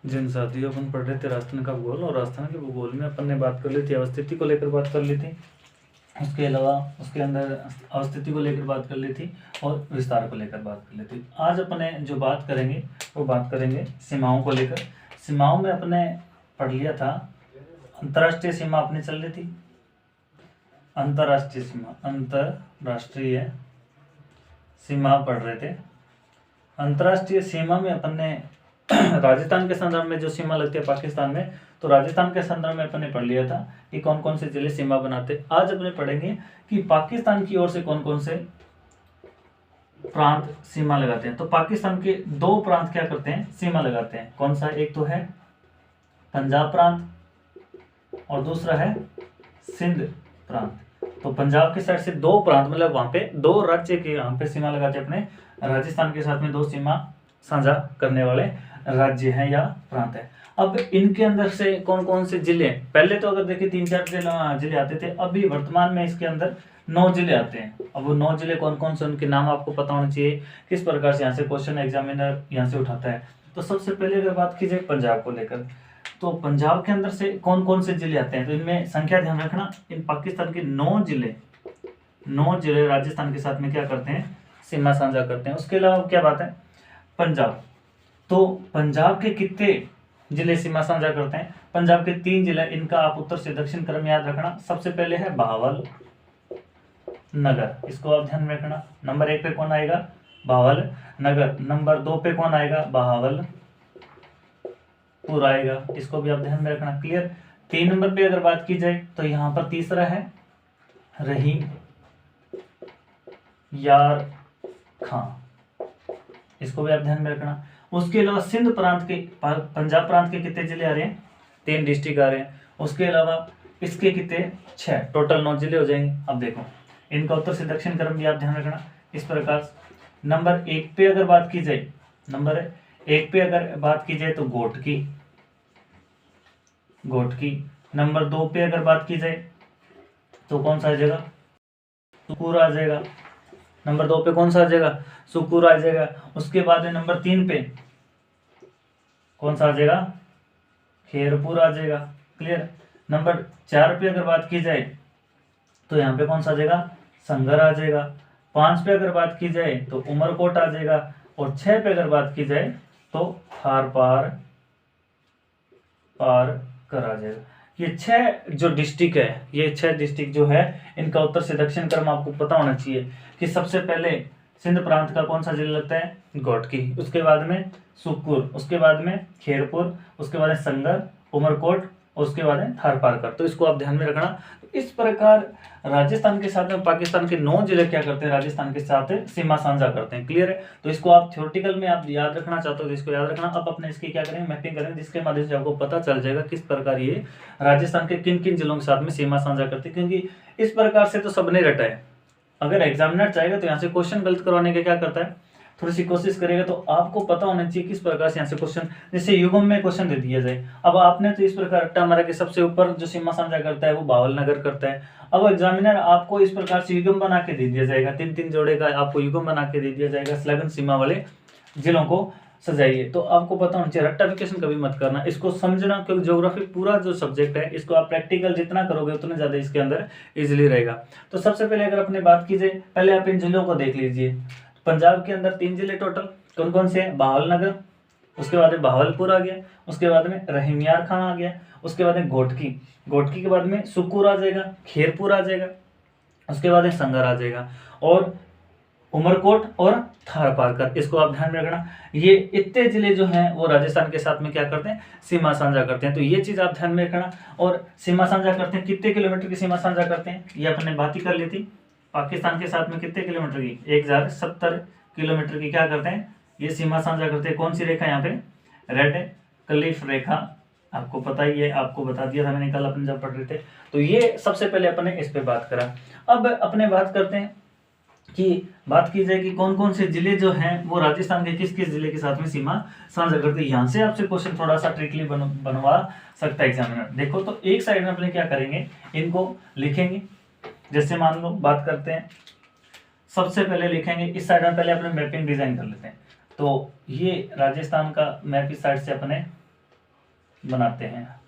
जिन साथियों अपन पढ़ रहे थे राजस्थान का भूगोल, और राजस्थान के भूगोल में अपन ने बात कर ली थी अवस्थिति को लेकर बात कर ली थी, उसके अलावा उसके अंदर अवस्थिति को लेकर बात कर ली थी और विस्तार को लेकर बात कर ली थी। आज अपने जो बात करेंगे वो बात करेंगे सीमाओं को लेकर। सीमाओं में अपने पढ़ लिया था अंतर्राष्ट्रीय सीमा अपनी चल रही थी, अंतर्राष्ट्रीय सीमा, अंतर्राष्ट्रीय सीमा पढ़ रहे थे। अंतर्राष्ट्रीय सीमा में अपन ने राजस्थान के संदर्भ में जो सीमा लगती है पाकिस्तान में, तो राजस्थान के संदर्भ में अपन ने पढ़ लिया था कि कौन कौन से जिले सीमा बनाते। आज अपने पढ़ेंगे कि पाकिस्तान की ओर से कौन कौन से प्रांत सीमा लगाते हैं। तो पाकिस्तान के दो प्रांत क्या करते हैं, सीमा लगाते हैं। कौन सा, एक तो है पंजाब प्रांत और दूसरा है सिंध प्रांत। तो पंजाब के साइड से दो प्रांत, मतलब वहां पे दो राज्य के यहाँ पे सीमा लगाते हैं। अपने राजस्थान के साथ में दो सीमा साझा करने वाले राज्य हैं या प्रांत है। अब इनके अंदर से कौन कौन से जिले, पहले तो अगर देखिए 3-4 जिले आते थे, अभी वर्तमान में इसके अंदर 9 जिले आते हैं। अब वो 9 जिले कौन कौन से, उनके नाम आपको पता होना चाहिए, किस प्रकार से यहाँ से क्वेश्चन एग्जामिनर यहाँ से उठाता है। तो सबसे पहले अगर बात की जाए पंजाब को लेकर, तो पंजाब के अंदर से कौन कौन से जिले आते हैं, तो इनमें संख्या ध्यान रखना। इन पाकिस्तान के 9 जिले राजस्थान के साथ में क्या करते हैं, सीमा साझा करते हैं। उसके अलावा क्या बात है, पंजाब, तो पंजाब के कितने जिले सीमा साझा करते हैं, पंजाब के 3 जिले, इनका आप उत्तर से दक्षिण क्रम याद रखना। सबसे पहले है भावल नगर, इसको आप ध्यान में रखना। नंबर 1 पे कौन आएगा, भावल नगर। नंबर 2 पे कौन आएगा, भावलपुर आएगा, इसको भी आप ध्यान में रखना। क्लियर। 3 नंबर पे अगर बात की जाए तो यहाँ पर तीसरा है रहीम यार खां, इसको भी आप ध्यान में रखना। उसके अलावा सिंध प्रांत के, पंजाब प्रांत के कितने जिले आ रहे हैं, 3 डिस्ट्रिक्ट आ रहे हैं। उसके अलावा इसके कितने, 6, टोटल 9 जिले हो जाएंगे। अब देखो इनका उत्तर से दक्षिण क्रम भी आप ध्यान रखना इस प्रकार। नंबर 1 पे अगर बात की जाए, नंबर 1 पे अगर बात की जाए तो घोटकी। नंबर 2 पे अगर बात की जाए तो कौन सा आ जाएगा, सुकूर आ जाएगा। नंबर 2 पे कौन सा आ जाएगा, सुकूर आ जाएगा। उसके बाद में नंबर 3 पे कौन सा आ जाएगा, खेरपुर आ जाएगा। क्लियर। नंबर 4 पे अगर बात की जाए तो यहाँ पे कौन सा आ जाएगा, संगर आ जाएगा। 5 पे अगर बात की जाए तो उमरकोट आ जाएगा। और 6 पे अगर बात की जाए तो थार पार कर आ जाएगा। ये 6 जो डिस्ट्रिक्ट है, ये 6 डिस्ट्रिक्ट जो है, इनका उत्तर से दक्षिण क्रम आपको पता होना चाहिए कि सबसे पहले सिंध प्रांत का कौन सा जिला लगता है, घोटकी। उसके बाद में सुखपुर, उसके बाद में खेरपुर, उसके बाद में संगर, उमरकोट, और उसके बाद में थारपारकर। तो इसको आप ध्यान में रखना। इस प्रकार राजस्थान के साथ में पाकिस्तान के 9 जिले क्या करते हैं, राजस्थान के साथ सीमा साझा करते हैं। क्लियर है। तो इसको आप थ्योरेटिकल में आप याद रखना चाहते हो तो इसको याद रखना। अब अपने इसकी क्या करेंगे, मैपिंग करेंगे, जिसके माध्यम से आपको पता चल जाएगा किस प्रकार ये राजस्थान के किन किन जिलों के साथ में सीमा साझा करते हैं। क्योंकि इस प्रकार से तो सबने रटा है। अगर एग्जामिनर चाहेगा तो यहाँ से क्वेश्चन गलत करवाने का क्या करता है, थोड़ी सी कोशिश करेगा। तो आपको पता होना चाहिए किस प्रकार से यहाँ से क्वेश्चन, जैसे युगम में क्वेश्चन दे दिया जाए। अब आपने तो इस प्रकार रट्टा मारा कि सबसे ऊपर जो सीमा साझा करता है वो भावल नगर करता है। अब एग्जामिनर आपको इस प्रकार से युगम बना के दे दिया जाएगा, 3-3 जोड़े का आपको युगम बना के दे दिया जाएगा, संलग्न सीमा वाले जिलों को सजाइए। तो आपको पता होना चाहिए, रट्टाफिकेशन कभी मत करना, इसको समझना। क्योंकि ज्योग्राफी पूरा जो सब्जेक्ट है, इसको आप प्रैक्टिकल जितना करोगे उतना ज्यादा इसके अंदर इजीली रहेगा। तो सबसे पहले अगर अपने बात की जाए, पहले आप इन जिलों को देख लीजिए। पंजाब के अंदर 3 जिले टोटल कौन कौन से हैं, भावल नगर, उसके बाद में भावलपुर आ गया, उसके बाद में रहीमियार खां आ गया, उसके बाद में घोटकी के बाद में सुकूर आ जाएगा, खेरपुर आ जाएगा, उसके बाद में संगर आ जाएगा, और उमरकोट और थारपारकर। इसको आप ध्यान में रखना। ये इतने जिले जो हैं वो राजस्थान के साथ में क्या करते हैं, सीमा साझा करते हैं। तो ये चीज आप ध्यान में रखना। और सीमा साझा करते हैं, कितने किलोमीटर की सीमा साझा करते हैं, ये अपने बात ही कर ली थी। पाकिस्तान के साथ में कितने किलोमीटर की, 1070 किलोमीटर की क्या करते हैं, ये सीमा साझा करते हैं। कौन सी रेखा, यहाँ पे रेड क्लिफ रेखा, आपको पता ही है, आपको बता दिया था मैंने कल अपन जब पढ़ रहे थे। तो ये सबसे पहले अपने इस पे बात करा। अब अपने बात करते हैं कि बात की जाए कि कौन कौन से जिले जो हैं वो राजस्थान के किस किस जिले के साथ में सीमा साझा करते हैं। यहाँ से आपसे क्वेश्चन थोड़ा सा ट्रिकली बनवा सकता है एग्जामिनर। देखो तो एक साइड में अपने क्या करेंगे, इनको लिखेंगे। जैसे मान लो बात करते हैं, सबसे पहले लिखेंगे इस साइड में, पहले अपने मैपिंग डिजाइन कर लेते हैं। तो ये राजस्थान का मैप इस साइड से अपने बनाते हैं।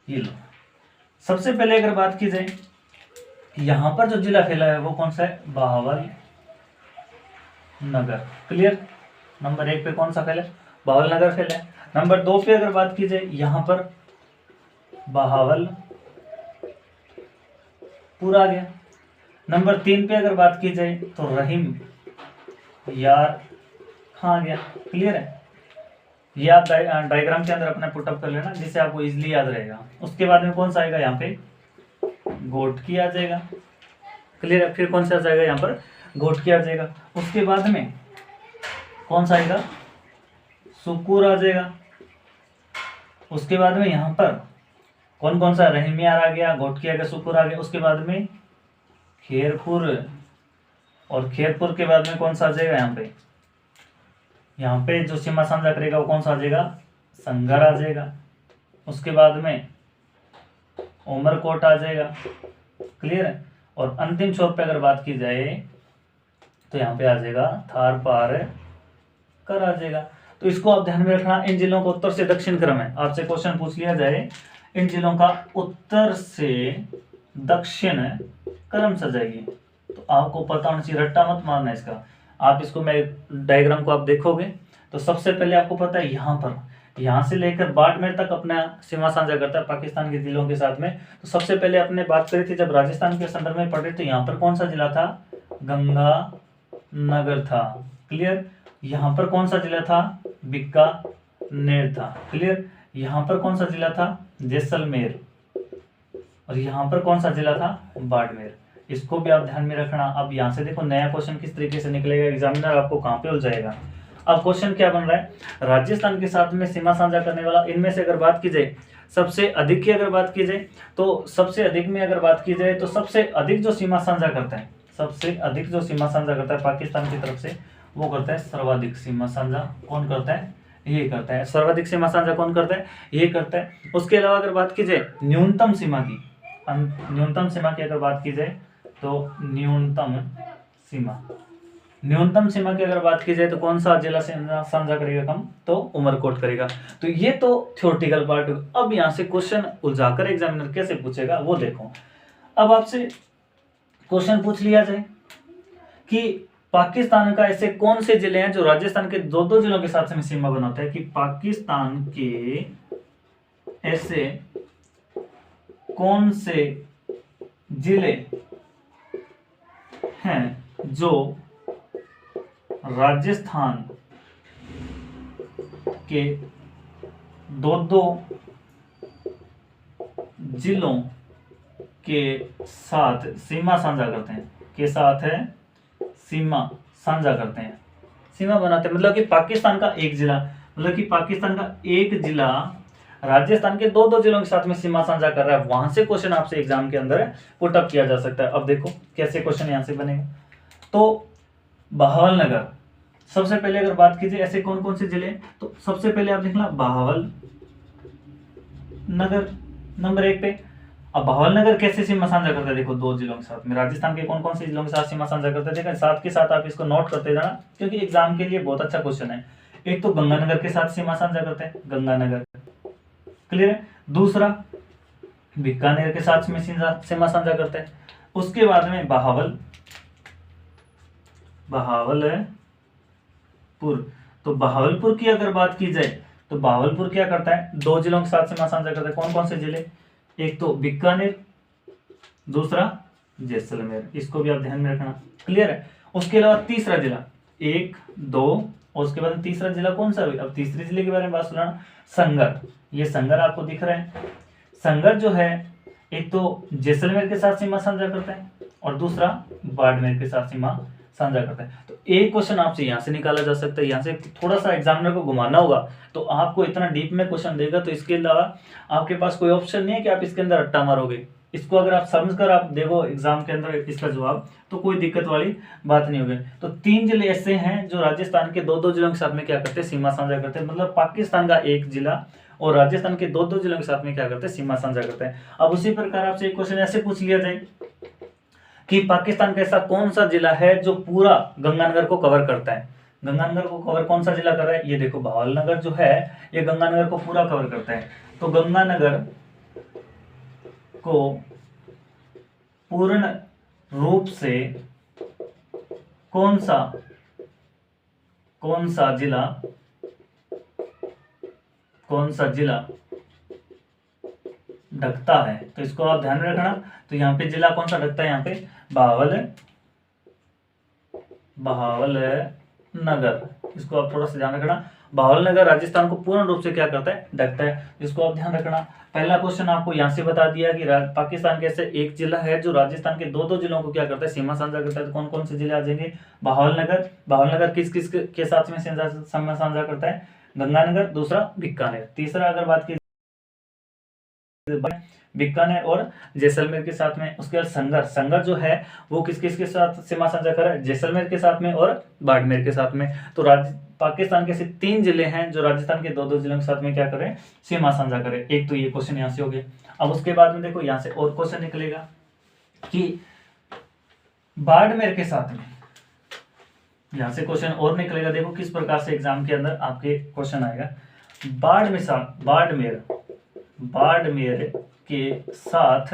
ये लो, सबसे पहले अगर बात की जाए, यहां पर जो जिला फैला है वो कौन सा है, बहावल नगर। क्लियर। नंबर 1 पे कौन सा फैला है, बहावल नगर फैला है। नंबर 2 पे अगर बात की जाए, यहां पर बहावल पूरा आ गया। नंबर 3 पे अगर बात की जाए तो रहीम यार खां आ गया। क्लियर है। ये आप डायग्राम के अंदर अपना पुटअप कर लेना, जिससे आपको इजीली याद रहेगा। उसके बाद में कौन सा आएगा, यहाँ पे घोटकी आ जाएगा। क्लियर है। फिर कौन सा आ जाएगा, यहाँ पर घोटकी आ जाएगा। उसके बाद में कौन सा आएगा, सुकूर आ जाएगा। उसके बाद में यहाँ पर कौन कौन सा, रहीमियार आ गया, घोटकी आ गया, सुकूर आ गया। उसके बाद में खेरपुर, और खेरपुर के बाद में कौन सा आ जाएगा, यहाँ पे जो सीमा साझा करेगा वो कौन सा आ जाएगा, संगर आ जाएगा। उसके बाद में उमरकोट आ जाएगा। क्लियर है। और अंतिम छोर पे अगर बात की जाए तो यहाँ पे आ जाएगा थार पार कर आ जाएगा। तो इसको आप ध्यान में रखना, इन जिलों का उत्तर से दक्षिण क्रम है। आपसे क्वेश्चन पूछ लिया जाए, इन जिलों का उत्तर से दक्षिण क्रम सजाइए, तो आपको पता होना चाहिए, रट्टा मत मारना इसका। आप इसको, मैं डायग्राम को आप देखोगे तो सबसे पहले आपको पता है यहाँ पर, यहाँ से लेकर बाड़मेर तक अपना सीमा साझा करता है पाकिस्तान के जिलों के साथ में। तो सबसे पहले अपने बात करी थी जब राजस्थान के संदर्भ में पढ़ रहे, तो यहाँ पर कौन सा जिला था, गंगानगर था। क्लियर। यहाँ पर कौन सा जिला था, बीकानेर था। क्लियर। यहाँ पर कौन सा जिला था, जैसलमेर। और यहाँ पर कौन सा जिला था, बाड़मेर। इसको भी आप ध्यान में रखना। अब यहाँ से देखो नया क्वेश्चन किस तरीके से निकलेगा, एग्जामिनर आपको कहाँ पे उलझाएगा। अब क्वेश्चन क्या बन रहा है, राजस्थान के साथ में सीमा साझा करने वाला, इनमें से अगर बात की जाए सबसे अधिक की अगर बात की जाए, तो सबसे अधिक में अगर बात की जाए तो सबसे अधिक जो सीमा साझा करता है, सबसे अधिक जो सीमा साझा करता है पाकिस्तान की तरफ से, वो करता है सर्वाधिक सीमा साझा। कौन करता है, ये करता है। सर्वाधिक सीमा साझा कौन करता है, ये करता है। उसके अलावा अगर बात की जाए न्यूनतम सीमा की, न्यूनतम सीमा की अगर बात की जाए तो न्यूनतम सीमा की अगर बात की जाए तो कौन सा जिला साझा करेगा कम, तो उमरकोट करेगा। तो ये तो थ्योरेटिकल पार्ट। अब यहाँ से क्वेश्चन उलझाकर एग्जामिनर कैसे पूछेगा वो देखो। अब आपसे क्वेश्चन पूछ लिया जाए कि पाकिस्तान का ऐसे कौन से जिले हैं जो राजस्थान के दो दो जिलों के साथ में सीमा बनाते हैं, कि पाकिस्तान के ऐसे कौन से जिले हैं जो राजस्थान के दो दो जिलों के साथ सीमा साझा करते हैं, के साथ है सीमा साझा करते हैं, सीमा बनाते हैं। मतलब कि पाकिस्तान का एक जिला, मतलब कि पाकिस्तान का एक जिला राजस्थान के दो दो जिलों के साथ में सीमा साझा कर रहा है, वहां से क्वेश्चन आपसे एग्जाम के अंदर पुटअप किया जा सकता है। अब देखो कैसे क्वेश्चन यहां से बनेगा। तो बहावल नगर, सबसे पहले अगर बात कीजिए ऐसे कौन कौन से जिले, तो सबसे पहले आप लिखना बहावल नगर नंबर 1 पे। अब बहावल नगर कैसे सीमा साझा करता है, देखो दो जिलों के साथ में, राजस्थान के कौन कौन से जिलों के साथ सीमा साझा करता है, देखो साथ के साथ आप इसको नोट करते जाना, क्योंकि एग्जाम के लिए बहुत अच्छा क्वेश्चन है। एक तो गंगानगर के साथ सीमा साझा करते हैं, गंगानगर। क्लियर है। दूसरा बीकानेर के साथ में सीमा साझा करते हैं। उसके बाद में बहावलपुर। तो बहावलपुर की अगर बात की जाए तो बहावलपुर क्या करता है, दो जिलों के साथ सीमा साझा करता है। कौन कौन से जिले, एक तो बीकानेर, दूसरा जैसलमेर। इसको भी आप ध्यान में रखना। क्लियर है। उसके अलावा तीसरा जिला, 1 2, और उसके बाद तीसरा जिला कौन सा है, अब तीसरे जिले के बारे में बात सुना, संगर। ये संगर आपको दिख रहा है। संगर जो है एक तो जैसलमेर के साथ सीमा साझा करता है और दूसरा बाड़मेर के साथ सीमा साझा करता है। तो एक क्वेश्चन आपसे यहाँ से निकाला जा सकता है, यहाँ से थोड़ा सा एग्जामिनर को घुमाना होगा तो आपको इतना डीप में क्वेश्चन देगा, तो इसके अलावा आपके पास कोई ऑप्शन नहीं है कि आप इसके अंदर रट्टा मारोगे। इसको अगर आप समझकर आप देखो एग्जाम के अंदर इसका जवाब, तो कोई दिक्कत वाली बात नहीं होगी। तो 3 जिले ऐसे हैं जो राजस्थान के दो दो जिलों के साथ में क्या करते हैं, सीमा साझा करते हैं। मतलब पाकिस्तान का एक जिला और राजस्थान के दो दो जिलों के साथ में क्या करते हैं, सीमा साझा करते हैं। अब उसी प्रकार आपसे एक क्वेश्चन ऐसे पूछ लिया जाए कि पाकिस्तान का ऐसा कौन सा जिला है जो पूरा गंगानगर को कवर करता है, गंगानगर को कवर कौन सा जिला कर रहा है? ये देखो भावलनगर जो है ये गंगानगर को पूरा कवर करता है। तो गंगानगर को पूर्ण रूप से कौन सा जिला ढकता है? तो इसको आप ध्यान में रखना। तो यहाँ पे जिला कौन सा ढकता है? यहाँ पे भावलनगर, इसको आप थोड़ा सा ध्यान रखना। भावलनगर राजस्थान को पूर्ण रूप से क्या करता है? ढकता है, इसको आप ध्यान रखना। पहला क्वेश्चन आपको यहाँ से बता दिया कि पाकिस्तान के ऐसे एक जिला है जो राजस्थान के दो जिलों को क्या करता है? सीमा साझा करता है। तो कौन कौन से जिले आ जाएंगे? भावलनगर किस किस के साथ में सीमा साझा करता है? गंगानगर, दूसरा बीकानेर, तीसरा अगर बात की बीकानेर और जैसलमेर के साथ में। उसके बाद संगर जो है वो किस किस के साथ सीमा साझा कर रहा है? जैसलमेर के साथ में और बाड़मेर के साथ में। तो पाकिस्तान के ऐसे 3 जिले हैं जो राजस्थान के 2 जिलों के साथ में क्या करें? सीमा साझा करें। एक तो ये क्वेश्चन यहाँ से हो गया। अब उसके बाद में देखो यहाँ से और क्वेश्चन निकलेगा कि बाड़मेर के साथ में, यहाँ से क्वेश्चन और निकलेगा। देखो किस प्रकार से एग्जाम के अंदर आपके क्वेश्चन आएगा। बाड़मेर के साथ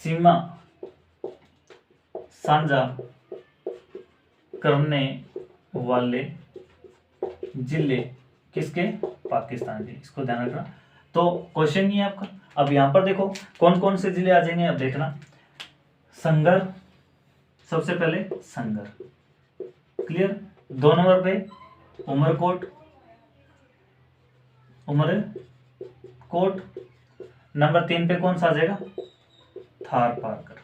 सीमा साझा करने वाले जिले किसके? पाकिस्तान के। इसको ध्यान रखना। तो क्वेश्चन ये आपका। अब यहां पर देखो कौन कौन से जिले आ जाएंगे, अब देखना। संगर, सबसे पहले संगर, क्लियर। 2 नंबर पे उमरकोट, नंबर 3 पे कौन सा आ जाएगा? थारपारकर।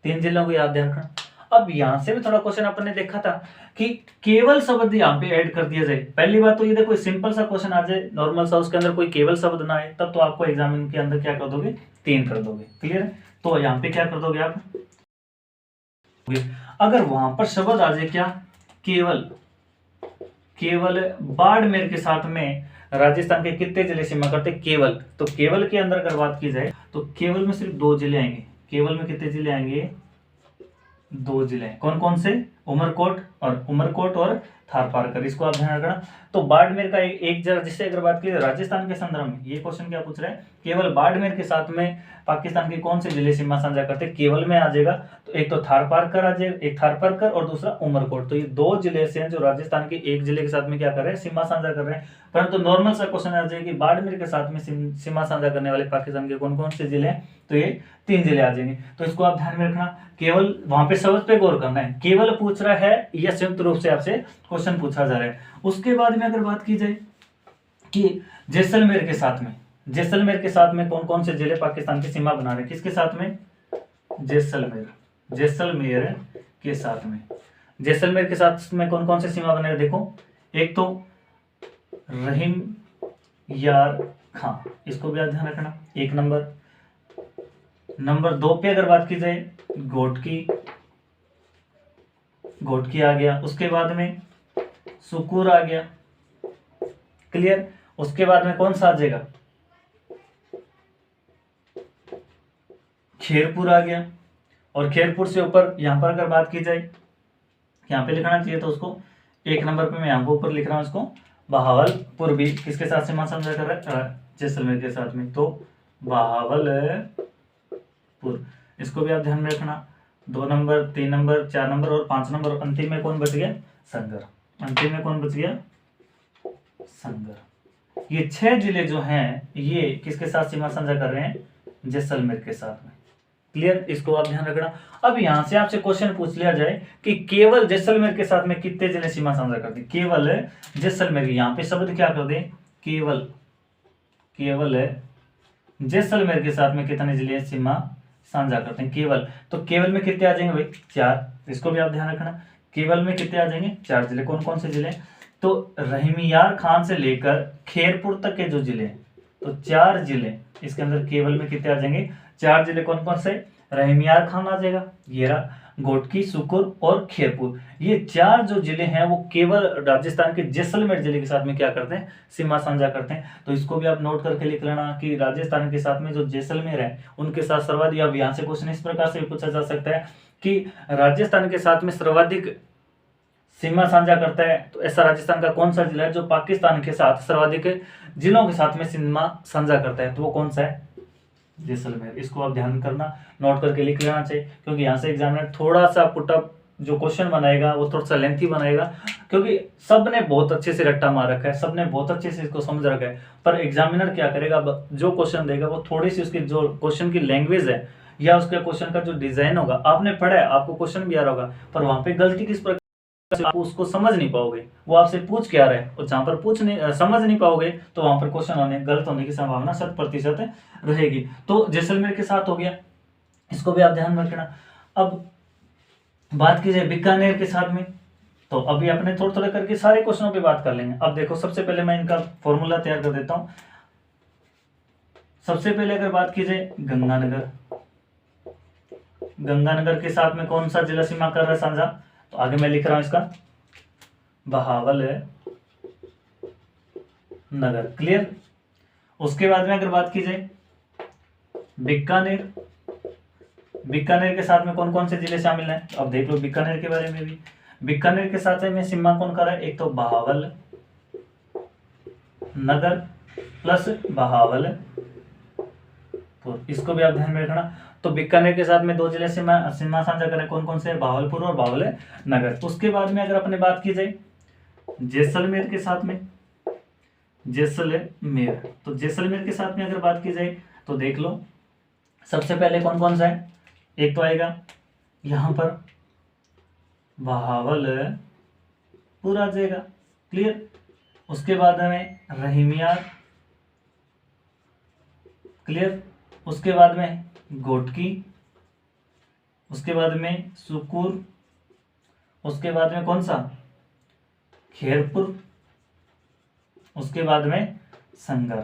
3 जिलों को याद रखना। अब यहां से भी थोड़ा क्वेश्चन अपन ने देखा था कि केवल शब्द यहाँ पे ऐड कर दिया जाए। पहली बात तो ये देखो सिंपल सा क्वेश्चन आ जाए नॉर्मल सा, उसके अंदर कोई केवल शब्द ना आए, तब तो आपको एग्जाम के अंदर क्या कर दोगे? 3 कर दोगे, क्लियर है। तो यहाँ पे क्या कर दोगे आप? अगर वहां पर शब्द आ जाए क्या? केवल बाड़मेर के साथ में राजस्थान के कितने जिले सीमा करते? केवल। तो केवल के अंदर अगर बात की जाए तो केवल में सिर्फ 2 जिले आएंगे। केवल में कितने जिले आएंगे? 2 जिले। कौन कौन से? उमरकोट और थारपारकर। इसको आप ध्यान रखना। तो बाड़मेर का एक जरा जिससे अगर बात की राजस्थान के संदर्भ में, ये क्वेश्चन क्या पूछ रहा है? केवल बाड़मेर के साथ में पाकिस्तान के कौन से जिले सीमा साझा करते हैं? केवल में आ जाएगा। तो एक तो थारपारकर आ जाएगा, एक थारपारकर और दूसरा उमरकोट। तो ये 2 जिले से हैं जो राजस्थान के एक जिले के साथ में क्या कर रहे हैं? सीमा साझा कर रहे हैं। परंतु नॉर्मल सा क्वेश्चन आ जाएगा कि बाड़मेर के साथ में सीमा साझा करने वाले पाकिस्तान के कौन कौन से जिले हैं? तो ये 3 जिले आ जाएंगे। तो इसको आप ध्यान में रखना। केवल वहां पे शब्द पे गौर करना है, केवल पूछ रहा है या संयुक्त रूप से आपसे क्वेश्चन पूछा जा रहा है। उसके बाद में अगर बात की जाए कि जैसलमेर के साथ में कौन कौन से जिले पाकिस्तान की सीमा बना रहे हैं? किसके साथ में? जैसलमेर के साथ में। जैसलमेर के साथ में कौन कौन से सीमा बने हैं? देखो एक तो रहीम यार खां, इसको भी ध्यान रखना, 1 नंबर। नंबर 2 पे अगर बात की जाए घोटकी आ गया। उसके बाद में सुकूर आ गया, क्लियर। उसके बाद में कौन सा आ जाएगा? खेरपुर आ गया। और खेरपुर से ऊपर यहां पर अगर बात की जाए, यहां पे लिखना चाहिए तो उसको 1 नंबर पे मैं यहां पर ऊपर लिख रहा हूं इसको, बहावलपुर भी किसके साथ सीमा साझा कर रहा है? जैसलमेर के साथ में। तो बहावलपुर, इसको भी आप ध्यान में रखना। 2 नंबर, 3 नंबर, 4 नंबर और 5 नंबर। और अंतिम में कौन बच गया? संगर। अंतिम में कौन बच गया? संगर। ये 6 जिले जो हैं ये किसके साथ सीमा साझा कर रहे हैं? जैसलमेर के साथ में, क्लियर। इसको आप ध्यान रखना। अब यहां से आपसे क्वेश्चन पूछ लिया जाए कि केवल जैसलमेर के साथ में कितने जिले सीमा साझा करते हैं? केवल जैसलमेर, यहाँ पे शब्द क्या कर दें? केवल जैसलमेर के साथ में कितने जिले सीमा साझा करते हैं? केवल। तो केवल में कितने आ जाएंगे भाई? 4। इसको भी आप ध्यान रखना। केवल में कितने आ जाएंगे? 4 जिले। कौन कौन से जिले? तो रहीमियार खान से लेकर खेरपुर तक के जो जिले हैं, तो 4 जिले इसके अंदर केवल में कितने आ जाएंगे? 4 जिले। कौन कौन से? रहीमियार खान आ जाएगा, ये रहा, घोटकी, सुकुर और खेरपुर। ये 4 जो जिले हैं वो केवल राजस्थान के जैसलमेर जिले के साथ में क्या करते हैं? सीमा साझा करते हैं। तो इसको भी आप नोट करके लिख लेना कि राजस्थान के साथ में जो जैसलमेर है उनके साथ सर्वाधिक। अब यहाँ से क्वेश्चन इस प्रकार से पूछा जा सकता है कि राजस्थान के साथ में सर्वाधिक सीमा साझा करता है, तो ऐसा राजस्थान का कौन सा जिला है जो पाकिस्तान के साथ सर्वाधिक जिलों के साथ में सीमा साझा करता है, तो वो कौन सा है? जैसलमेर। इसको आप ध्यान करना, नोट करके लिख लेना चाहिए, क्योंकि यहाँ से एग्जामिनर थोड़ा सा पुटअप जो क्वेश्चन बनाएगा वो थोड़ा सा लेंथी बनाएगा, क्योंकि सबने बहुत अच्छे से रट्टा मार रखा है, सबने बहुत अच्छे से इसको समझ रखा है, पर एग्जामिनर क्या करेगा, जो क्वेश्चन देगा वो थोड़ी सी उसकी जो क्वेश्चन की लैंग्वेज है या उसके क्वेश्चन का जो डिजाइन होगा, आपने पढ़ा है, आपको क्वेश्चन भी आ रहा होगा, पर वहां पे गलती किस प्रकार आप उसको समझ नहीं पाओगे, वो आपसे पूछ क्या रहा है, और जहां पर पूछ नहीं समझ नहीं पाओगे तो वहां पर क्वेश्चन होने गलत होने की संभावना 100% रहेगी। तो जैसलमेर के साथ हो गया, इसको भी आप ध्यान में रखना। अब बात की जाए बीकानेर के साथ में, तो अभी अपने थोड़ा थोड़ा करके सारे क्वेश्चनों पे बात कर लेंगे। अब देखो, सबसे पहले मैं इनका फॉर्मूला तैयार कर देता हूं। सबसे पहले अगर बात की जाए गंगानगर, गंगानगर के साथ में कौन सा जिला सीमा कर रहा है साझा, तो आगे मैं लिख रहा हूं इसका बहावल नगर, क्लियर। उसके बाद में अगर बात की जाए बीकानेर, बीकानेर के साथ में कौन कौन से जिले शामिल हैं, अब देख लो बीकानेर के बारे में भी। बीकानेर के साथ में सीमा कौन कर रहा है, एक तो बहावल नगर प्लस बहावल, तो इसको भी आप ध्यान में रखना। तो बीकानेर के साथ में दो जिले सीमा साझा करें, कौन कौन से, भावलपुर और भावल नगर। उसके बाद में अगर अपने बात की जाए जैसलमेर के साथ में, जैसलमेर, तो जैसलमेर के साथ में अगर बात की जाए तो देख लो, सबसे पहले कौन कौन सा है, एक तो आएगा यहां पर बहावलपुर आ जाएगा, क्लियर। उसके बाद में रहीमियार, क्लियर। उसके बाद में घोटकी, उसके बाद में सुकूर, उसके बाद में कौन सा, खेरपुर, उसके बाद में संगर।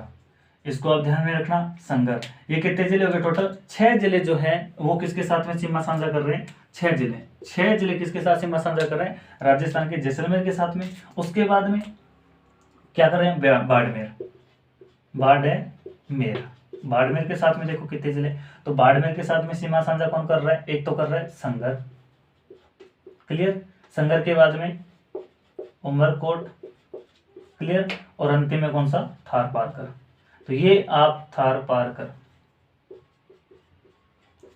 इसको आप ध्यान में रखना, संगर। ये कितने जिले हो गए टोटल, 6 जिले जो है वो किसके साथ में सीमा साझा कर रहे हैं, 6 जिले। 6 जिले किसके साथ सीमा साझा कर रहे हैं, राजस्थान के जैसलमेर के साथ में। उसके बाद में क्या कर रहे हैं, बाड़मेर, बाड़मेर, बाड़मेर के साथ में देखो कितने जिले, तो बाड़मेर के साथ में सीमा साझा कौन कर रहा है, एक तो कर रहा है संगर, क्लियर। संगर के बाद में उमरकोट, क्लियर। और अंतिम में कौन सा, थार पारकर। तो ये आप थार पारकर,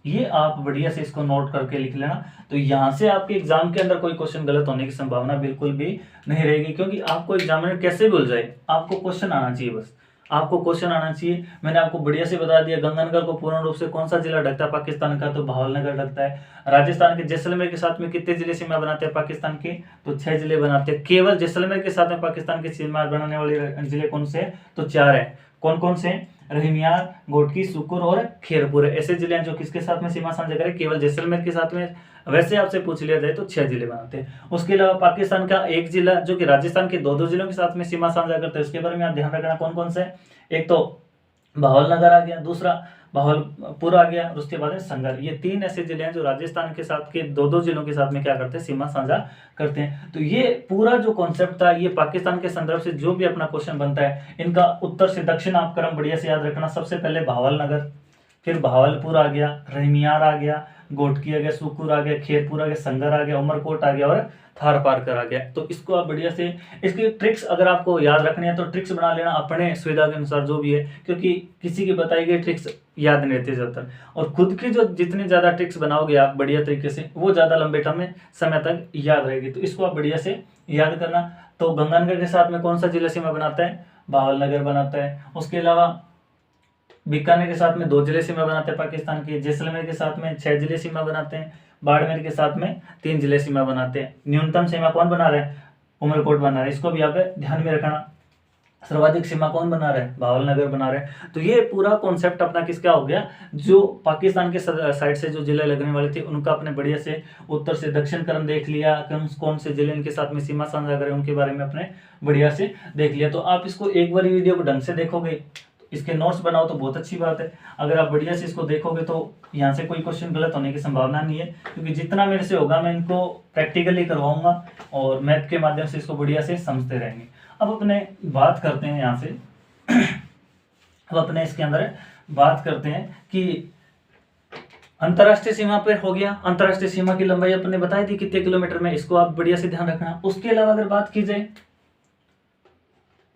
ये आप बढ़िया से इसको नोट करके लिख लेना। तो यहां से आपके एग्जाम के अंदर कोई क्वेश्चन गलत होने की संभावना बिल्कुल भी नहीं रहेगी, क्योंकि आपको एग्जामिनर कैसे भूल जाए, आपको क्वेश्चन आना चाहिए, बस आपको क्वेश्चन आना चाहिए। मैंने आपको बढ़िया से बता दिया, गंगानगर को पूर्ण रूप से कौन सा जिला ढकता है पाकिस्तान का, तो भावलनगर ढकता है। राजस्थान के जैसलमेर के साथ में कितने जिले सीमा बनाते हैं पाकिस्तान के, तो 6 जिले बनाते हैं। केवल जैसलमेर के साथ में पाकिस्तान की सीमा बनाने वाले जिले कौन से, तो 4 है। कौन कौन से, रहीमियार, घोटकी, सुकुर और खेरपुर, ऐसे जिले हैं जो किसके साथ में सीमा साझा करें, केवल जैसलमेर के साथ में। वैसे आपसे पूछ लिया जाए तो 6 जिले बनाते हैं। उसके अलावा पाकिस्तान का एक जिला जो कि राजस्थान के 2-2 जिलों के साथ में सीमा साझा करते हैं, उसके बारे में आप ध्यान रखना कौन कौन से, एक तो भावलनगर आ गया, दूसरा भावलपुर आ गया, और उसके बाद में संगर। ये 3 ऐसे जिले हैं जो राजस्थान के साथ के 2-2 जिलों के साथ में क्या करते हैं, सीमा साझा करते हैं। तो ये पूरा जो कॉन्सेप्ट था, ये पाकिस्तान के संदर्भ से जो भी अपना क्वेश्चन बनता है, इनका उत्तर से दक्षिण आप क्रम बढ़िया से याद रखना। सबसे पहले भावलनगर, फिर भावलपुर आ गया, रहीमियार आ गया, घोटकी आ गया, सुकुर आ गया, खेरपुर आ गया, संगर आ गया, उमरकोट आ गया और थार पारकर आ गया। तो इसको आप बढ़िया से, इसकी ट्रिक्स अगर आपको याद रखनी है तो ट्रिक्स बना लेना अपने सुविधा के अनुसार जो भी है, क्योंकि किसी की बताई गई ट्रिक्स याद नहीं रहती ज्यादातर, और खुद की जो जितनी ज्यादा ट्रिक्स बनाओगे आप बढ़िया तरीके से, वो ज्यादा लंबे समय तक याद रहेगी। तो इसको आप बढ़िया से याद करना। तो गंगानगर के साथ में कौन सा जिला सीमा बनाता है, भावलनगर बनाता है। उसके अलावा बीकानेर के साथ में 2 जिले सीमा बनाते हैं पाकिस्तान के, जैसलमेर के साथ में 6 जिले सीमा बनाते हैं, बाड़मेर के साथ में 3 जिले सीमा बनाते हैं। न्यूनतम सीमा कौन बना रहा है, उमरकोट बना रहा है, इसको भी आप ध्यान में रखना। सर्वाधिक सीमा कौन बना रहा है, भावलनगर बना रहा है। तो ये पूरा कॉन्सेप्ट अपना किसका हो गया, जो पाकिस्तान के साइड से जो जिले लगने वाले थे उनका अपने बढ़िया से उत्तर से दक्षिण क्रम देख लिया, कौन से जिले इनके साथ में सीमा साझा करें उनके बारे में अपने बढ़िया से देख लिया। तो आप इसको एक बार वीडियो को ढंग से देखोगे, इसके नोट्स बनाओ तो बहुत अच्छी बात है। अगर आप बढ़िया से इसको देखोगे तो यहाँ से कोई क्वेश्चन गलत होने की संभावना नहीं है, क्योंकि जितना मेरे से होगा मैं इनको प्रैक्टिकली करवाऊंगा और मैथ के माध्यम से इसको बढ़िया से समझते रहेंगे। अब अपने बात करते हैं यहाँ से अब अपने इसके अंदर बात करते हैं कि अंतरराष्ट्रीय सीमा पे हो गया। अंतरराष्ट्रीय सीमा की लंबाई अपने बताई थी कितने किलोमीटर में, इसको आप बढ़िया से ध्यान रखना। उसके अलावा अगर बात की जाए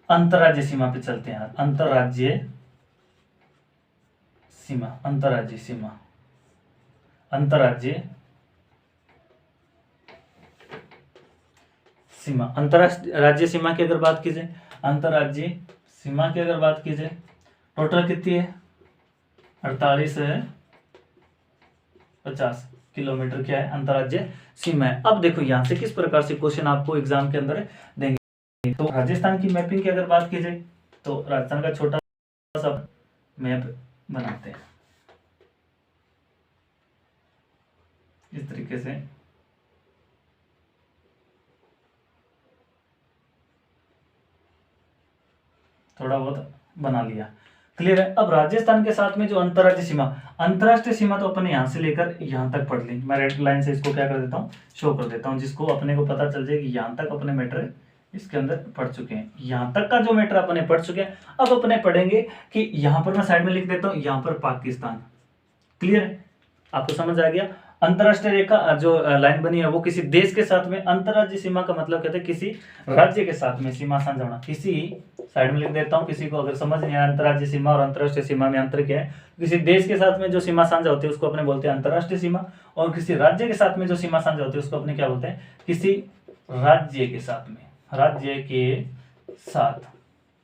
अंतरराज्यीय सीमा पे चलते हैं। अंतरराज्यीय सीमा, अंतरराज्यीय सीमा, अंतरराज्यीय सीमा, अंतरराष्ट्रीय राज्य सीमा की अगर बात की जाए, अंतरराज्यीय सीमा की अगर बात की जाए, टोटल कितनी है? 48 है 50 किलोमीटर क्या है? अंतरराज्यीय सीमा है। अब देखो यहां से किस प्रकार से क्वेश्चन आपको एग्जाम के अंदर देंगे। तो राजस्थान की मैपिंग की अगर बात की जाए तो राजस्थान का छोटा सा मैप बनाते हैं इस तरीके से। थोड़ा बहुत बना लिया, क्लियर है। अब राजस्थान के साथ में जो अंतरराज्यीय सीमा, अंतरराष्ट्रीय सीमा तो अपने यहां से लेकर यहां तक पढ़ ली। मैं रेड लाइन से इसको क्या कर देता हूँ, शो कर देता हूँ, जिसको अपने को पता चल जाए कि यहां तक अपने मैटर इसके अंदर पढ़ चुके हैं। यहां तक का जो मैटर अपने पढ़ चुके हैं, अब अपने पढ़ेंगे कि यहां पर मैं साइड में लिख देता हूं, यहां पर पाकिस्तान। क्लियर है, आपको समझ आ गया। अंतरराष्ट्रीय रेखा जो लाइन बनी है वो किसी देश के साथ में, अंतरराज्यीय सीमा का मतलब कहते हैं किसी राज्य के साथ में सीमा साझा होना। किसी साइड में लिख देता हूं, किसी को अगर समझ नहीं आया अंतरराज्यीय सीमा और अंतरराष्ट्रीय सीमा में अंतर क्या है, किसी देश के साथ में जो सीमा साझा होती है उसको अपने बोलते हैं अंतरराष्ट्रीय सीमा, और किसी राज्य के साथ में जो सीमा साझा होती है उसको अपने क्या बोलते हैं, किसी राज्य के साथ में, राज्य के साथ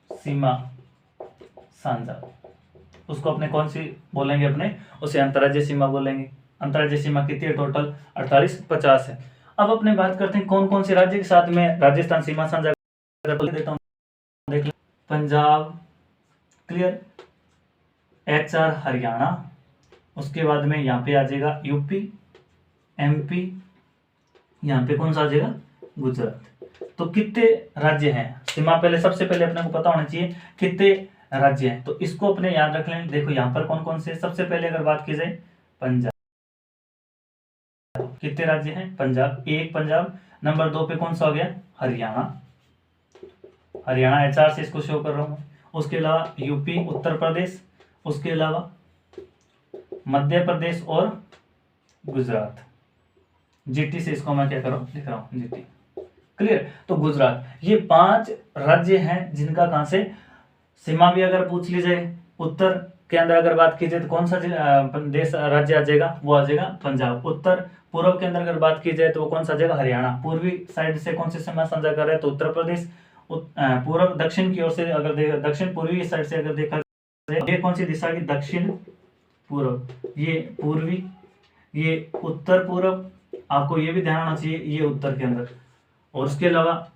सीमा साझा, उसको अपने कौन सी बोलेंगे, अपने उसे अंतरराज्यीय सीमा बोलेंगे। अंतरराज्यीय सीमा कितनी है? टोटल 48-50 है। अब अपने बात करते हैं कौन कौन से राज्य के साथ में राजस्थान सीमा साझा देता हूं, देख लो। पंजाब, क्लियर, HR हरियाणा, उसके बाद में यहाँ पे आ जाएगा यूपी, MP, यहाँ पे कौन सा आ जाएगा? गुजरात। तो कितने राज्य हैं सीमा? पहले सबसे पहले अपने को पता होना चाहिए कितने राज्य हैं, तो इसको अपने याद रख लें। देखो यहाँ पर कौन कौन से, सबसे पहले अगर बात की जाए पंजाब, कितने राज्य हैं? पंजाब, एक पंजाब। नंबर 2 पे कौन सा हो गया? हरियाणा, हरियाणा HR से इसको शो कर रहा हूं। उसके अलावा यूपी, उत्तर प्रदेश, उसके अलावा मध्य प्रदेश और गुजरात। GT से इसको मैं क्या कर रहा हूं, लिख रहा हूं GT, क्लियर। तो गुजरात, ये 5 राज्य हैं जिनका कहां से सीमा भी अगर पूछ ली जाए। उत्तर के अंदर अगर बात की जाए तो कौन सा देश राज्य आ जाएगा? वो आ जाएगा पंजाब। उत्तर पूर्व के अंदर अगर बात की जाए तो वो कौन सा आ जाएगा? हरियाणा। पूर्वी साइड से कौन सी सीमा साझा कर रहे हैं? तो उत्तर प्रदेश। पूर्व दक्षिण की ओर से अगर दक्षिण पूर्वी साइड से अगर देखा जाए, ये कौन सी दिशा की? दक्षिण पूर्व, ये पूर्वी, ये उत्तर पूर्व। आपको ये भी ध्यान आना चाहिए, ये उत्तर के अंदर। और उसके अलावा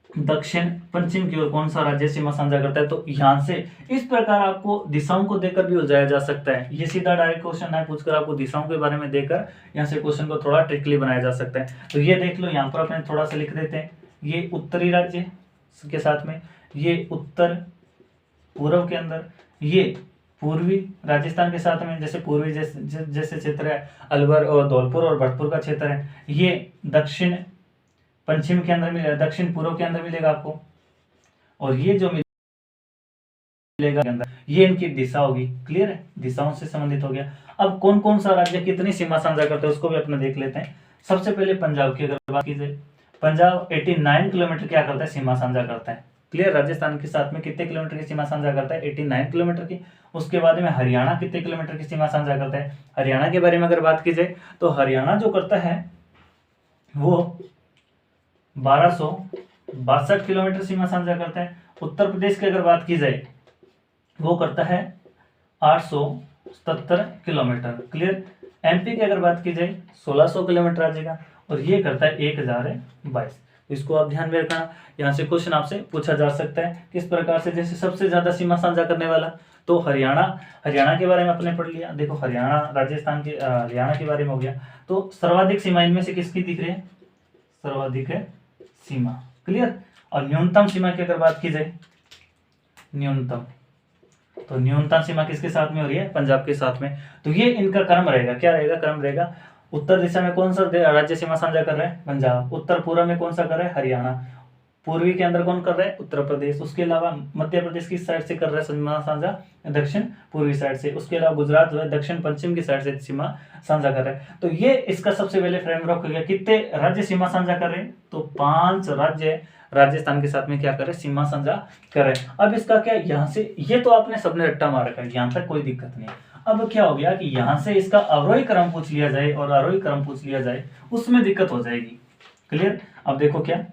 दक्षिण पश्चिम की ओर कौन सा राज्य सीमा साझा करता है? तो यहां से इस प्रकार आपको दिशाओं को देकर भी उलझाया जा सकता है। ये सीधा डायरेक्ट क्वेश्चन है, पूछकर आपको दिशाओं के बारे में देकर यहाँ से क्वेश्चन को थोड़ा ट्रिकली बनाया जा सकता है। तो ये देख लो, यहाँ पर अपने थोड़ा सा लिख देते हैं, ये उत्तरी राज्य के साथ में, ये उत्तर पूर्व के अंदर, ये पूर्वी राजस्थान के साथ में, जैसे पूर्वी जैसे क्षेत्र है अलवर और धौलपुर और भरतपुर का क्षेत्र है। ये दक्षिण पश्चिम के अंदर मिलेगा, दक्षिण पूर्व के अंदर मिलेगा आपको। और ये जो मिलेगा के अंदर, ये इनकी दिशा होगी। क्लियर है, दिशाओं से संबंधित हो गया। अब कौन कौन सा राज्य कितनी सीमा साझा करते हैं उसको भी अपने देख लेते हैं। सबसे पहले पंजाब की अगर बात की जाए, पंजाब 89 किलोमीटर क्या करता है? सीमा साझा करता है। क्लियर, राजस्थान के साथ में कितने किलोमीटर की सीमा साझा करता है? 89 किलोमीटर की। उसके बाद में हरियाणा कितने किलोमीटर की सीमा साझा करता है? हरियाणा के बारे में अगर बात की जाए तो हरियाणा जो करता है वो 1262 किलोमीटर सीमा साझा करता है। उत्तर प्रदेश की अगर बात की जाए वो करता है 877 किलोमीटर। क्लियर। MP की अगर बात की जाए 1600 किलोमीटर आ जाएगा, और ये करता है 1022। इसको आप ध्यान में रखना, यहाँ से क्वेश्चन आपसे पूछा जा सकता है किस प्रकार से। जैसे सबसे ज्यादा सीमा साझा करने वाला तो हरियाणा के बारे में अपने पढ़ लिया। देखो हरियाणा राजस्थान के हरियाणा के बारे में हो गया। तो सर्वाधिक सीमा इनमें से किसकी दिख रही है? सर्वाधिक है सीमा। क्लियर। और न्यूनतम सीमा की अगर बात की जाए, न्यूनतम, तो न्यूनतम सीमा किसके साथ में हो रही है? पंजाब के साथ में। तो ये इनका क्रम रहेगा, क्या रहेगा? क्रम रहेगा। उत्तर दिशा में कौन सा राज्य सीमा साझा कर रहा है? पंजाब। उत्तर पूर्व में कौन सा कर रहा है? हरियाणा। पूर्वी के अंदर कौन कर रहा है, उत्तर प्रदेश। उसके अलावा मध्य प्रदेश किस साइड से कर रहा है सीमा साझा, दक्षिण पूर्वी साइड से। उसके अलावा गुजरात जो है दक्षिण पश्चिम की साइड से सीमा साझा कर रहा है। तो ये इसका सबसे पहले फ्रेमवर्क हो गया। कितने राज्य सीमा साझा कर रहे हैं, तो 5 राज्य राजस्थान के साथ में क्या कर रहे हैं, सीमा साझा कर रहे हैं। अब इसका क्या, यहाँ से ये तो आपने सबने रट्टा मार रखा है, यहाँ तक कोई दिक्कत नहीं। अब क्या हो गया कि यहाँ से इसका अवरोही क्रम पूछ लिया जाए और आरोही क्रम पूछ लिया जाए, उसमें दिक्कत हो जाएगी। क्लियर। अब देखो क्या,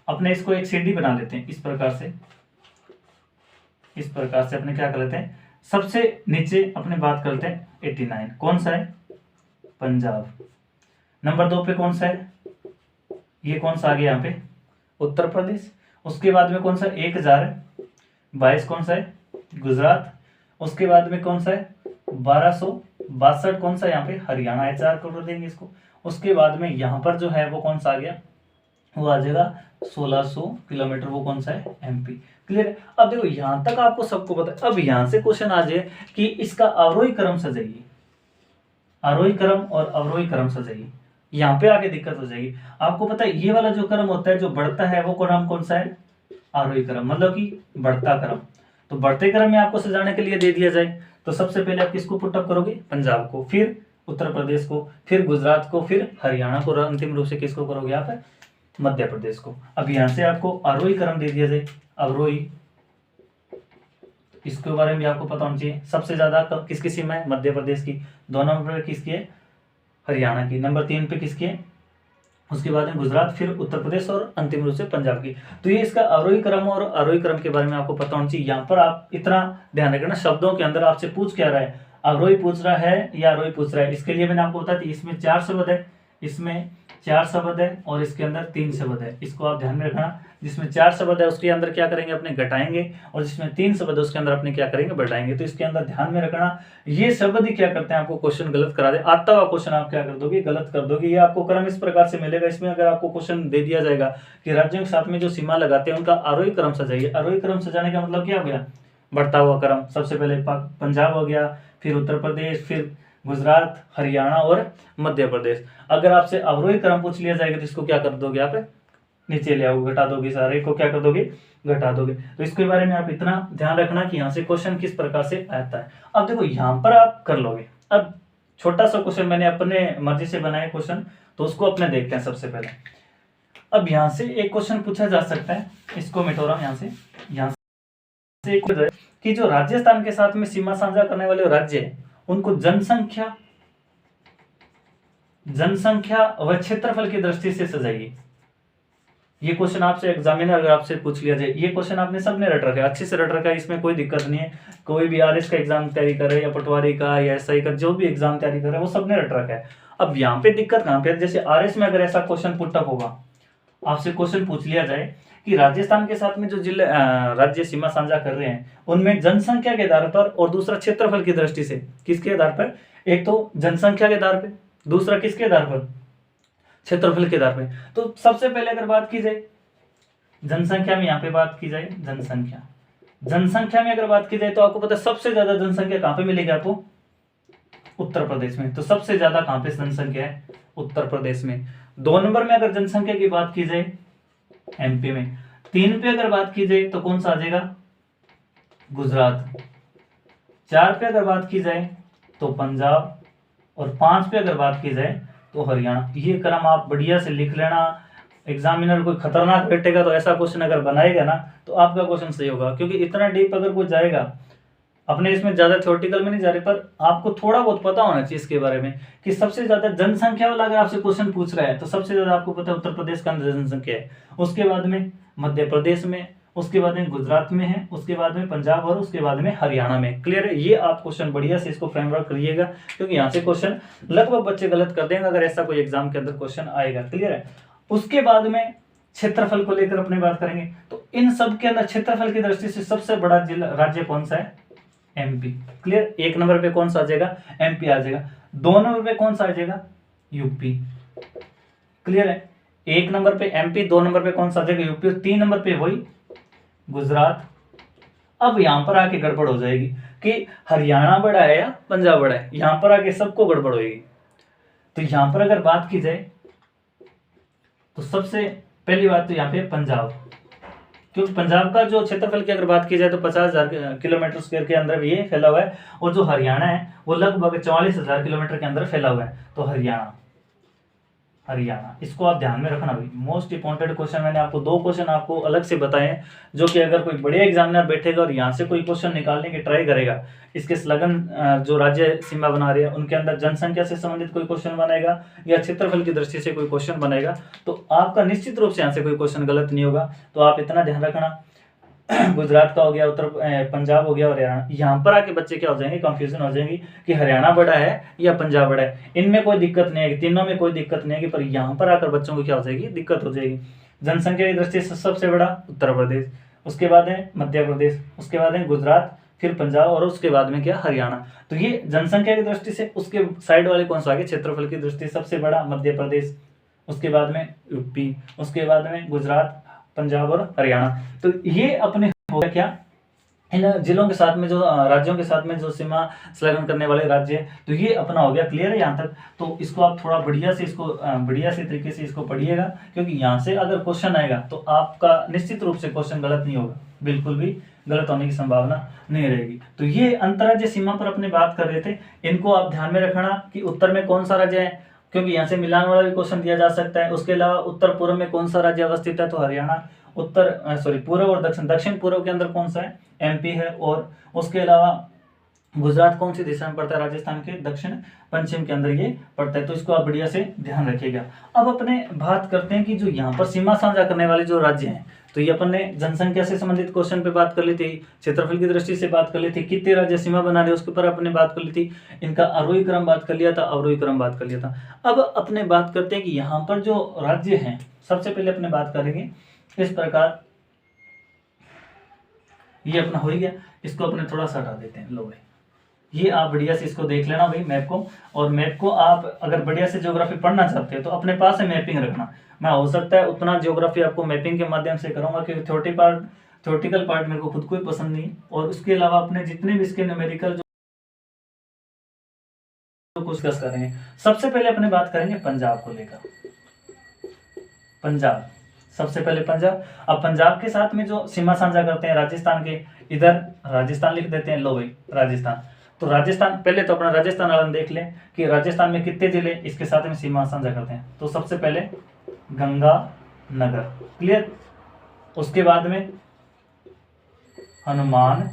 अपने इसको एक सीढ़ी बना लेते हैं इस प्रकार से। इस प्रकार से अपने क्या कर लेते हैं, सबसे नीचे अपने बात करते हैं 89, कौन सा है, पंजाब। नंबर 2 पे कौन सा है, ये कौन सा आ गया यहाँ पे, उत्तर प्रदेश। उसके बाद में कौन सा, 1022 कौन सा है, गुजरात। उसके बाद में कौन सा है, 1262 कौन सा यहाँ पे, हरियाणा है, 4 कर देंगे इसको। उसके बाद में यहाँ पर जो है वो कौन सा आ गया, वो आ जाएगा 1600 किलोमीटर, वो कौन सा है, एमपी। क्लियर। अब देखो यहां तक आपको सबको पता है। अब यहां से क्वेश्चन आ जाए कि इसका आरोही क्रम सजाइए, आरोही क्रम और अवरोही क्रम सजाइए। यहाँ पे आगे दिक्कत हो जाएगी। आपको पता है ये वाला जो क्रम होता है जो बढ़ता है वो क्रम कौन सा है, आरोही क्रम, मतलब कि बढ़ता क्रम। तो बढ़ते क्रम में आपको सजाने के लिए दे दिया जाए तो सबसे पहले आप किसको पुटअप करोगे, पंजाब को, फिर उत्तर प्रदेश को, फिर गुजरात को, फिर हरियाणा को, अंतिम रूप से किसको करोगे आप, मध्य प्रदेश को। अब यहां से आपको आरोही क्रम दे दिया जाए, अवरोही, इसके बारे में आपको पता होना चाहिए। सबसे ज्यादा किसकी सीमा है, मध्य प्रदेश की। 2 नंबर पे किसकी है, हरियाणा की। नंबर 3 पे किसकी है, उसके बाद में गुजरात, फिर उत्तर प्रदेश और अंतिम रूप से पंजाब की। तो ये इसका अवरोही क्रम और आरोही क्रम के बारे में आपको पता होना चाहिए। यहाँ पर आप इतना ध्यान रखना, शब्दों के अंदर आपसे पूछ क्या रहा है, अवरोही पूछ रहा है या आरोही पूछ रहा है। इसके लिए मैंने आपको बताया था इसमें 4 शब्द है, इसमें 4 शब्द है और इसके अंदर 3 शब्द है। इसको आप ध्यान में रखना। जिसमें 4 शब्द है उसके अंदर क्या करेंगे, अपने घटाएंगे, और जिसमें 3 शब्द है उसके अंदर अपने क्या करेंगे, बढ़ाएंगे। तो इसके अंदर ध्यान में रखना, ये शब्द ही क्या करते हैं, आपको क्वेश्चन गलत करा दे। आता हुआ क्वेश्चन आप क्या कर दोगे, गलत कर दोगे। ये आपको क्रम इस प्रकार से मिलेगा। इसमें अगर आपको क्वेश्चन दे दिया जाएगा कि राज्यों के साथ में जो सीमा लगाते हैं उनका आरोही क्रम सजाइए। आरोही क्रम सजाने का मतलब क्या हो गया, बढ़ता हुआ क्रम। सबसे पहले पंजाब हो गया, फिर उत्तर प्रदेश, फिर गुजरात, हरियाणा और मध्य प्रदेश। अगर आपसे अवरोही क्रम पूछ लिया जाएगा तो इसको क्या कर दोगे, आप नीचे ले आओगे, घटा दोगे, सारे को क्या कर दोगे, घटा दोगे। तो इसके बारे में आप इतना ध्यान रखना कि यहाँ से क्वेश्चन किस प्रकार से आता है। अब देखो यहाँ पर आप कर लोगे। अब छोटा सा क्वेश्चन मैंने अपने मर्जी से बनाया क्वेश्चन, तो उसको अपने देखते हैं सबसे पहले। अब यहाँ से एक क्वेश्चन पूछा जा सकता है, इसको मिटो रहा हूं यहाँ से एक है कि जो राजस्थान के साथ में सीमा साझा करने वाले राज्य है उनको जनसंख्या व क्षेत्रफल की दृष्टि से सजाइए। ये क्वेश्चन आपसे एग्जामिनर अगर आपसे पूछ लिया जाए, ये क्वेश्चन आपने सबने रट रखा है, अच्छे से रट रखा है, इसमें कोई दिक्कत नहीं है। कोई भी आरएस का एग्जाम तैयारी कर रहा है या पटवारी का या एसआई का, जो भी एग्जाम तैयारी कर रहा है वो सबने रट रखा है। अब यहाँ पे दिक्कत कहाँ पे है, जैसे आरएस में अगर ऐसा क्वेश्चन पुटअप होगा, आपसे क्वेश्चन पूछ लिया जाए कि राजस्थान के साथ में जो जिले राज्य सीमा साझा कर रहे हैं उनमें जनसंख्या के आधार पर और दूसरा क्षेत्रफल की दृष्टि से, किसके आधार पर, एक तो जनसंख्या के आधार पर, दूसरा किसके आधार पर, क्षेत्रफल के आधार पर। तो सबसे पहले अगर बात की जाए जनसंख्या में, यहाँ पे बात की जाए जनसंख्या में अगर बात की जाए तो आपको पता है सबसे ज्यादा जनसंख्या कहाँ पे मिलेगी आपको, उत्तर प्रदेश में। तो सबसे ज्यादा कहाँ पे जनसंख्या है, उत्तर प्रदेश में। 2 नंबर में अगर जनसंख्या की बात की जाए एमपी में। 3 पे अगर बात की जाए तो कौन सा आ जाएगा, गुजरात। 4 पे अगर बात की जाए तो पंजाब, और 5 पे अगर बात की जाए तो हरियाणा। ये क्रम आप बढ़िया से लिख लेना। एग्जामिनर कोई खतरनाक बैठेगा तो ऐसा क्वेश्चन अगर बनाएगा ना तो आपका क्वेश्चन सही होगा, क्योंकि इतना डीप अगर कोई जाएगा, अपने इसमें ज्यादा थ्योरेटिकल में नहीं जा रहे, पर आपको थोड़ा बहुत पता होना चाहिए इसके बारे में कि सबसे ज्यादा जनसंख्या वाला अगर आपसे क्वेश्चन पूछ रहा है तो सबसे ज्यादा आपको पता है उत्तर प्रदेश का अंदर जनसंख्या है, उसके बाद में मध्य प्रदेश में, उसके बाद में गुजरात में है, उसके बाद में पंजाब और उसके बाद में हरियाणा में। क्लियर है। ये आप क्वेश्चन बढ़िया से इसको फ्रेमवर्क करिएगा, क्योंकि यहाँ से क्वेश्चन लगभग बच्चे गलत कर देंगे अगर ऐसा कोई एग्जाम के अंदर क्वेश्चन आएगा। क्लियर है। उसके बाद में क्षेत्रफल को लेकर अपनी बात करेंगे, तो इन सब के अंदर क्षेत्रफल की दृष्टि से सबसे बड़ा जिला राज्य कौन सा है, एमपी। क्लियर। 1 नंबर पे कौन सा आ जाएगा, एमपी आ जाएगा। 2 नंबर पे कौन सा आ जाएगा, यूपी। क्लियर है। 1 नंबर पे एमपी, 2 नंबर पे कौन सा आ जाएगा, यूपी, और 3 नंबर पे वही गुजरात। अब यहां पर आके गड़बड़ हो जाएगी कि हरियाणा बड़ा है या पंजाब बड़ा है, यहां पर आके सबको गड़बड़ होगी। तो यहां पर अगर बात की जाए तो सबसे पहली बात तो यहाँ पे पंजाब, क्योंकि पंजाब का जो क्षेत्रफल की अगर बात की जाए तो 50,000 किलोमीटर स्क्वायर के अंदर ये फैला हुआ है, और जो हरियाणा है वो लगभग 44,000 किलोमीटर के अंदर फैला हुआ है। तो हरियाणा, हरियाणा, इसको आप ध्यान में रखना भाई, मोस्ट इंपॉर्टेंट क्वेश्चन। मैंने आपको 2 क्वेश्चन आपको अलग से बताए हैं, जो कि अगर कोई बड़े एग्जामिनर बैठेगा और यहाँ से कोई क्वेश्चन निकालने की ट्राई करेगा, इसके संलग्न जो राज्य सीमा बना रहे हैं उनके अंदर जनसंख्या से संबंधित कोई क्वेश्चन बनाएगा या क्षेत्रफल की दृष्टि से कोई क्वेश्चन बनेगा, तो आपका निश्चित रूप से यहाँ से कोई क्वेश्चन गलत नहीं होगा। तो आप इतना ध्यान रखना। गुजरात का हो गया, पंजाब हो गया और हरियाणा। यहाँ पर आके बच्चे क्या हो जाएंगे, कंफ्यूजन हो जाएंगी कि हरियाणा बड़ा है या पंजाब बड़ा है। इनमें कोई दिक्कत नहीं है, तीनों में कोई दिक्कत नहीं है, पर यहाँ पर आकर बच्चों को क्या हो जाएगी, दिक्कत हो जाएगी। जनसंख्या की दृष्टि से सबसे बड़ा उत्तर प्रदेश, उसके बाद है मध्य प्रदेश, उसके बाद है गुजरात, फिर पंजाब, और उसके बाद में क्या, हरियाणा। तो ये जनसंख्या की दृष्टि से उसके साइड वाले कौन सा आगे, क्षेत्रफल की दृष्टि से सबसे बड़ा मध्य प्रदेश, उसके बाद में यूपी, उसके बाद में गुजरात, पंजाब और हरियाणा। तो ये अपने हो गया क्या, इन जिलों के साथ में जो राज्यों के साथ में जो सीमा संलग्न करने वाले राज्य है, तो ये अपना हो गया। क्लियर है यहाँ तक? तो इसको आप थोड़ा बढ़िया से तरीके से इसको पढ़िएगा, क्योंकि यहाँ से अगर क्वेश्चन आएगा तो आपका निश्चित रूप से क्वेश्चन गलत नहीं होगा, बिल्कुल भी गलत होने की संभावना नहीं रहेगी। तो ये अंतर्राज्यीय सीमा पर अपने बात कर रहे थे, इनको आप ध्यान में रखना कि उत्तर में कौन सा राज्य है, क्योंकि यहाँ से मिलान वाला भी क्वेश्चन दिया जा सकता है। उसके अलावा उत्तर पूर्व में कौन सा राज्य अवस्थित है, तो हरियाणा। पूर्व और दक्षिण पूर्व के अंदर कौन सा है, एमपी है। और उसके अलावा गुजरात कौन सी दिशा में पड़ता है, राजस्थान के दक्षिण पश्चिम के अंदर ये पड़ता है। तो इसको आप बढ़िया से ध्यान रखिएगा। अब अपने बात करते हैं कि जो यहाँ पर सीमा साझा करने वाले जो राज्य हैं, तो ये अपन ने जनसंख्या से संबंधित क्वेश्चन पे बात कर ली थी, क्षेत्रफल की दृष्टि से बात कर ली थी, कितने राज्य सीमा बना रहे उसके ऊपर अपने बात कर ली थी, इनका आरोही क्रम बात कर लिया था, अवरोही क्रम बात कर लिया था। अब अपने बात करते हैं कि यहाँ पर जो राज्य हैं, सबसे पहले अपने बात करेंगे इस प्रकार, ये अपना हो ही गया। इसको अपने थोड़ा सा हटा देते हैं। लो भाई, ये आप बढ़िया से इसको देख लेना भाई, मैप को। और मैप को आप अगर बढ़िया से ज्योग्राफी पढ़ना चाहते हो तो अपने पास है मैपिंग रखना। मैं हो सकता है उतना ज्योग्राफी आपको मैपिंग के माध्यम से करूंगा, क्योंकि थ्योरेटिकल पार्ट मेरे को खुद को ही पसंद नहीं। और उसके अलावा अपने जितने भी इसके न्यूमेरिकल जो कुछ डिस्कस करेंगे, सबसे पहले अपने बात करेंगे पंजाब को लेकर। पंजाब, सबसे पहले पंजाब। अब पंजाब के साथ में जो सीमा साझा करते हैं राजस्थान के, इधर राजस्थान लिख देते हैं। लो भाई, राजस्थान। तो राजस्थान, पहले तो अपना राजस्थान वाला देख लें कि राजस्थान में कितने जिले इसके साथ में सीमा साझा करते हैं। तो सबसे पहले गंगानगर, क्लियर। उसके बाद में हनुमानगढ़,